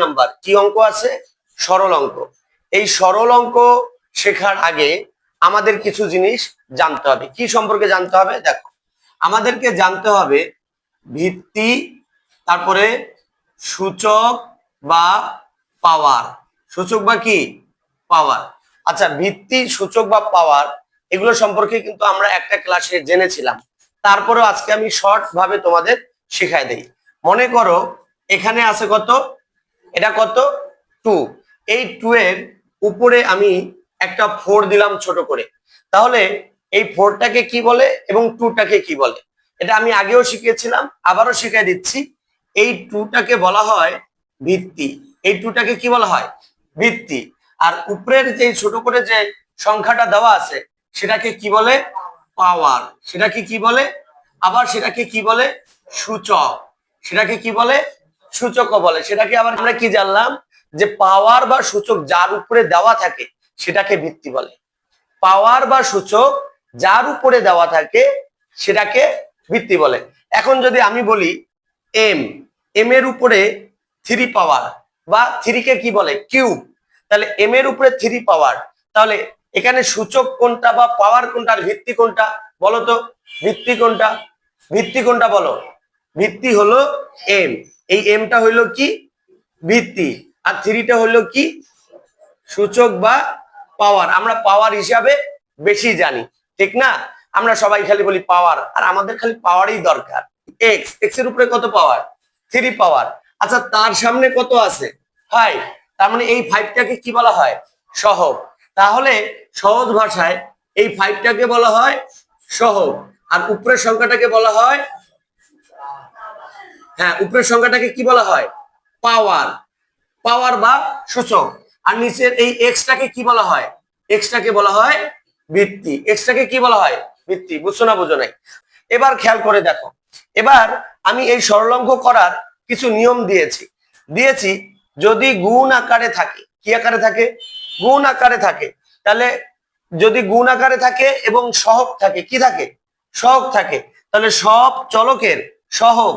Number কি অঙ্ক আছে? সরল অঙ্ক। এই সরল অঙ্ক শেখার আগে আমাদের কিছু জিনিস জানতে হবে। কি সম্পর্কে জানতে হবে? দেখো, আমাদেরকে জানতে হবে ভিত্তি, তারপরে সূচক বা পাওয়ার। সূচক বা কি? পাওয়ার। আচ্ছা, ভিত্তি, সূচক বা পাওয়ার এগুলো সম্পর্কে কিন্তু আমরা একটা ক্লাসে জেনেছিলাম। তারপরেও আজকে আমি শর্ট ভাবে তোমাদের শিখাই দেই। মনে করো এখানে আছে কত? এটা কত? 2। এই 2 এর উপরে আমি একটা 4 দিলাম ছোট করে। তাহলে এই 4টাকে কি বলে এবং 2টাকে কি বলে? এটা আমি আগেও শিখিয়েছিলাম, আবারও শিখাই দিচ্ছি। এই 2টাকে বলা হয় ভিত্তি। এই 2টাকে কি বলা হয়? ভিত্তি। আর উপরের যে ছোট করে যে সংখ্যাটা দেওয়া আছে সেটাকে কি বলে? পাওয়ার। সেটাকে কি বলে? আবার সেটাকে কি বলে? সূচক। সেটাকে কি বলে? সূচকও বলে। সেটাকে আবার আমরা কি জানলাম? যে পাওয়ার বা সূচক যার উপরে দেওয়া থাকে সেটাকে ভিত্তি বলে। পাওয়ার বা সূচক যার উপরে দেওয়া থাকে সেটাকে ভিত্তি বলে। এখন যদি আমি বলি এম, এম এর উপরে 3 পাওয়ার বা 3 কে কি বলে? কিউব। তাহলে এম এর উপরে 3 পাওয়ার, তাহলে এখানে সূচক কোনটা বা পাওয়ার কোনটা আর ভিত্তি কোনটা? বলো তো, ভিত্তি কোনটা? ভিত্তি কোনটা বলো? ভিত্তি হলো এম। এই এমটা হইলো কি? ভিত্তি। আর 3টা হলো কি? সূচক বা পাওয়ার। আমরা পাওয়ার হিসাবে বেশি জানি, ঠিক না? আমরা সবাই খালি বলি পাওয়ার, আর আমাদের খালি পাওয়ারই দরকার। এক্স, এক্স এর উপরে কত পাওয়ার? 3 পাওয়ার। আচ্ছা, তার সামনে কত আছে? 5। তার মানে এই 5টাকে কি বলা হয়? সহগ। তাহলে সহজ ভাষায় এই 5টাকে বলা হয় সহগ, আর উপরের সংখ্যাটাকে বলা হয়, হ্যাঁ, উপরের সংখ্যাটাকে কি বলা হয়? পাওয়ার। পাওয়ার বা সূচক। আর নিচের এই এক্সটাকে কি বলা হয়? এক্সটাকে বলা হয় ভিত্তি। এক্সটাকে কি বলা হয়? ভিত্তি। বুঝছো না বুঝো নাই? এবার খেয়াল করে দেখো, এবার আমি এই সরলঙ্ক করার কিছু নিয়ম দিয়েছি। যদি গুণ আকারে থাকে, কি আকারে থাকে? গুণ আকারে থাকে। তাহলে যদি গুণ আকারে থাকে এবং সহগ থাকে, কি থাকে? সহগ থাকে। তাহলে সব চলকের সহগ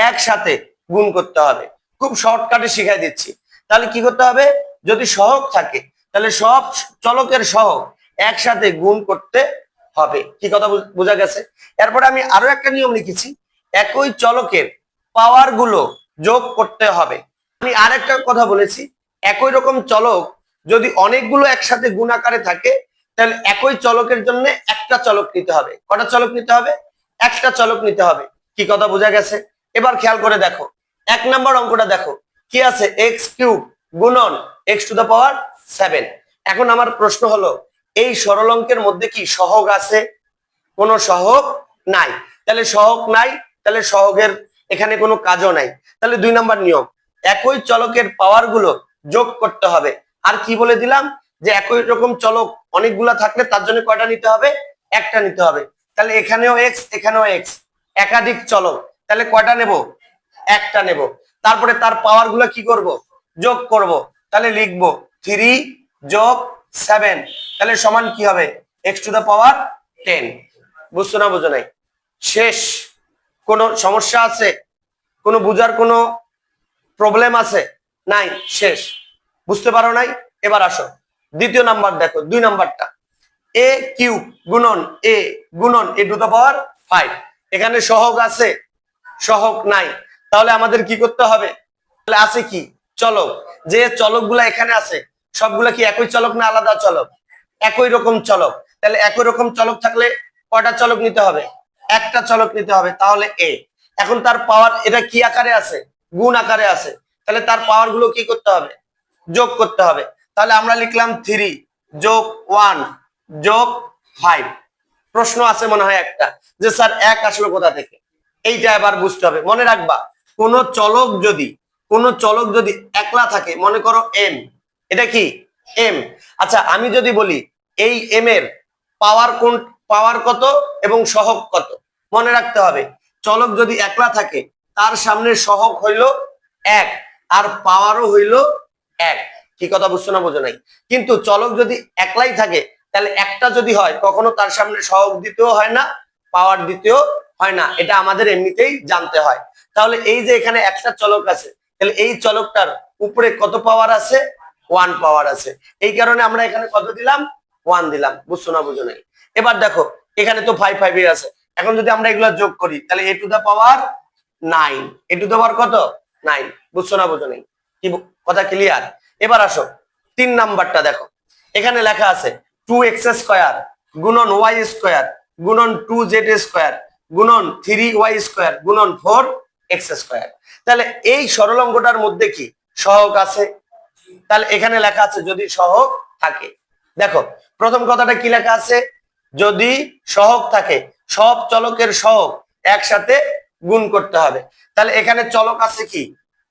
একসাথে গুণ করতে হবে। খুব শর্টকাটে শিখাই দিচ্ছি। তাহলে কি করতে হবে? যদি সহগ থাকে তাহলে সব চলকের সহগ একসাথে গুণ করতে হবে। কি কথা বোঝা গেছে? এরপরে আমি আরো একটা নিয়ম লিখেছি, একই চলকের পাওয়ার গুলো যোগ করতে হবে। আমি আরেকটা কথা বলেছি, একই রকম চলক যদি অনেকগুলো একসাথে গুণ আকারে থাকে তাহলে একই চলকের জন্য একটা চলক নিতে হবে। কটা চলক নিতে হবে? একটা চলক নিতে হবে। কি কথা বোঝা গেছে? এবার খেয়াল করে দেখো, 1 নম্বর অঙ্কটা দেখো, কি আছে? এক্স কিউব গুণন এক্স টু দা পাওয়ার 7। এখন আমার প্রশ্ন হলো, এই সরল অঙ্কের মধ্যে কি সহগ আছে? কোনো সহগ নাই। তাহলে সহগ নাই, তাহলে সহগের এখানে কোনো কাজও নাই। তাহলে 2 নম্বর নিয়ম, একই চলকের পাওয়ার গুলো যোগ করতে হবে। আর কি বলে দিলাম? যে একই রকম চলক অনেকগুলা থাকলে তার জন্য কয়টা নিতে হবে? একটা নিতে হবে। তাহলে এখানেও এক্স, এখানেও এক্স, একাধিক চলক, তাহলে কয়টা নেব? একটা নেব। তারপরে তার পাওয়ার গুলো কি করব? যোগ করব। তাহলে লিখবো 3 যোগ 7, তাহলে সমান কি হবে? এক্স টু দা পাওয়ার 10। বুঝছো না বুঝো নাই? শেষ। কোনো সমস্যা আছে? কোনো বুঝার কোনো প্রবলেম আছে? নাই, শেষ। বুঝতে পারো নাই? এবার আসো দ্বিতীয় নাম্বার দেখো, 2 নাম্বারটা, এ কিউব গুণন এ টু দা পাওয়ার 5। এখানে সহগ আছে? সহগ নাই। তাহলে আমাদের কি করতে হবে? তাহলে আছে কি? চলক। যে চলকগুলা এখানে আছে সবগুলা কি একই চলক না আলাদা চলক? একই রকম চলক। তাহলে একই রকম চলক থাকলে কয়টা চলক নিতে হবে? একটা চলক নিতে হবে। তাহলে এ। এখন তার পাওয়ার এটা কি আকারে আছে? গুণ আকারে আছে। তাহলে তার পাওয়ার গুলো কি করতে হবে? যোগ করতে হবে। তাহলে আমরা লিখলাম 3 যোগ 1 যোগ 5। প্রশ্ন আছে মনে হয় একটা, যে স্যার 1 আসলো কোথা থেকে? এইটা এবার বুঝতে হবে। মনে রাখবা, কোন চলক যদি একলা থাকে, মনে করো এম, এটা কি? এম। আচ্ছা, আমি যদি বলি এই এম এর পাওয়ার কত এবং সহগ কত? মনে রাখতে হবে, চলক যদি একলা থাকে তার সামনে সহগ হইল 1 আর পাওয়ারও হইল 1। কি কথা বুঝছো না বোঝো নাই? কিন্তু চলক যদি একলাই থাকে তাহলে একটা যদি হয় কখনো তার সামনে সহগ দিতেও হয় না, পাওয়ার দিতেও হয় না। এটা আমাদের এমনিতেই জানতে হয়। তাহলে এই যে এখানে একটা চলক আছে, তাহলে এই চলকটার উপরে কত পাওয়ার আছে? 1 পাওয়ার আছে। এই কারণে আমরা এখানে কত দিলাম? 1 দিলাম। বুঝছো না বুঝো নাই? এবার দেখো এখানে তো 5 5 আছে। এখন যদি আমরা এগুলা যোগ করি তাহলে a to the power 9, a to the power কত? 9। বুঝছো না বুঝো নাই? কি কথা ক্লিয়ার? এবার আসো 3 নাম্বারটা দেখো, এখানে লেখা আছে 2x স্কয়ার গুণন y স্কয়ার গুণন 2z স্কয়ার গুণন 3y স্কয়ার গুণন 4x স্কয়ার। তাহলে এই সরল অঙ্কটার মধ্যে কি সহগ আছে? তাহলে এখানে লেখা আছে যদি সহগ থাকে। দেখো প্রথম কথাটা কি লেখা আছে? যদি সহগ থাকে, সব চলকের সহগ একসাথে গুণ করতে হবে। তাহলে এখানে চলক আছে কি?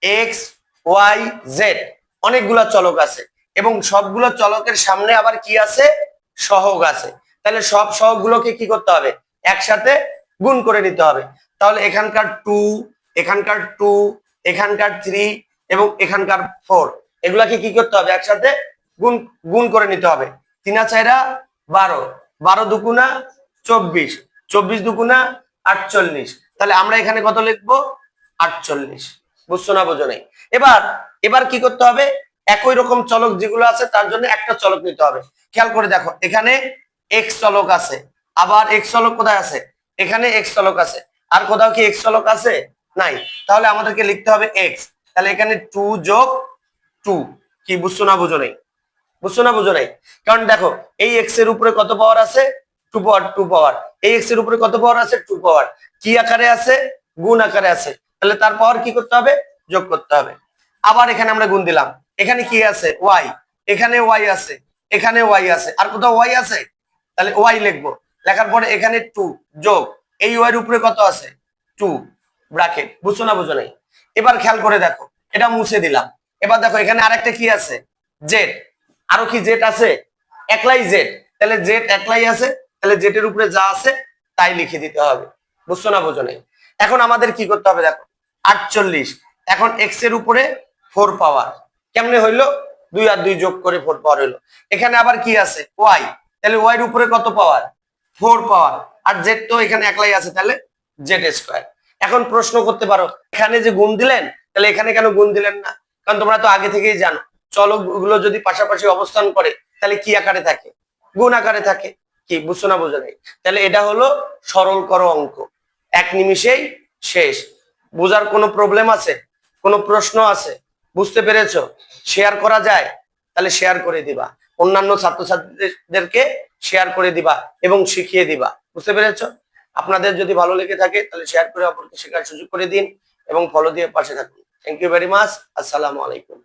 এক্স, ওয়াই, জেড, অনেকগুলা চলক আছে এবং সবগুলো চলকের সামনে আবার কি আছে? সহগ আছে। তাহলে সব সহগগুলোকে কি করতে হবে? একসাথে গুণ করে নিতে হবে। তাহলে এখানকার 2, এখানকার 2, এখানকার 3 এবং এখানকার 4, এগুলাকে কি করতে হবে? একসাথে গুণ গুণ করে নিতে হবে। 3 আর 4 12, 12 দুগুণা 24, 24 দুগুণা 48। তাহলে আমরা এখানে কত লিখবো? 48। বুঝছো না বুঝো নাই? এবার এবার কি করতে হবে? একই রকম চলক যেগুলো আছে তার জন্য একটা চলক নিতে হবে। খেয়াল করে দেখো এখানে এক্স চলক আছে, আবার এক্স চলক কোথায় আছে? এখানে এক্স চলক আছে, আর কোথাও কি এক্স চলক আছে? নাই। তাহলে আমাদেরকে লিখতে হবে এক্স। তাহলে এখানে 2 যোগ 2। কি বুঝছো না বুঝো নাই? বুঝছো না বুঝো নাই? কারণ দেখো এই এক্স এর উপরে কত পাওয়ার আছে? 2 পাওয়ার, 2 পাওয়ার। এই এক্স এর উপরে কত পাওয়ার আছে? 2 পাওয়ার। কি আকারে আছে? গুণ আকারে আছে। তাহলে তার পাওয়ার কি করতে হবে? যোগ করতে হবে। আবার এখানে আমরা গুণ দিলাম। এখানে কি আছে? ওয়াই। এখানে ওয়াই আছে, এখানে ওয়াই আছে, আর কোথাও ওয়াই আছে? তাহলে ওয়াই লিখবো। লেখার পরে এখানে 2 যোগ এই ওয়াই এর উপরে কত আছে? 2 ব্র্যাকেট। বুঝছো না বুঝো নাই? এবার খেয়াল করে দেখো, এটা মুছে দিলাম। এবার দেখো এখানে আরেকটা কি আছে? জেড। আরো কি জেড আছে? একলাই জেড। তাহলে জেড একলাই আছে, তাহলে জেড এর উপরে যা আছে তাই লিখে দিতে হবে। বুঝছো না বুঝো নাই? এখন আমাদের কি করতে হবে দেখো, 48। এখন এক্স এর উপরে 4 পাওয়ার কেমনে হইলো? 2 আর 2 যোগ করে 4 পাওয়ার হইলো। এখানে আবার কি আছে? ওয়াই। তাহলে ওয়াই এর উপরে কত পাওয়ার? 4 পাওয়ার। আর জেড তো এখানে একলাই আছে, তাহলে জেড স্কয়ার। এখন প্রশ্ন করতে পারো এখানে যে গুণ দিলেন, তাহলে এখানে কেন গুণ দিলেন না? কারণ তোমরা তো আগে থেকেই জানো চলক গুলো যদি পাশাপাশি অবস্থান করে তাহলে কি আকারে থাকে? গুণ আকারে থাকে। কি বুঝছো না বুঝো নাই? তাহলে এটা হলো সরল করো অঙ্ক, এক নিমিষেই শেষ। বোঝার কোনো প্রবলেম আছে? কোনো প্রশ্ন আছে? বুঝতে পেরেছো? শেয়ার করা যায়? তাহলে শেয়ার করে দিবা, অন্যান্য ছাত্রছাত্রীদেরকে শেয়ার করে দিবা এবং শিখিয়ে দিবা। বুঝতে পেরেছো? আপনাদের যদি ভালো লেগে থাকে তাহলে শেয়ার করে অপরকে শেখার সুযোগ করে দিন এবং ফলো দিয়ে পাশে থাকুন। Thank you very much. আসসালামু আলাইকুম।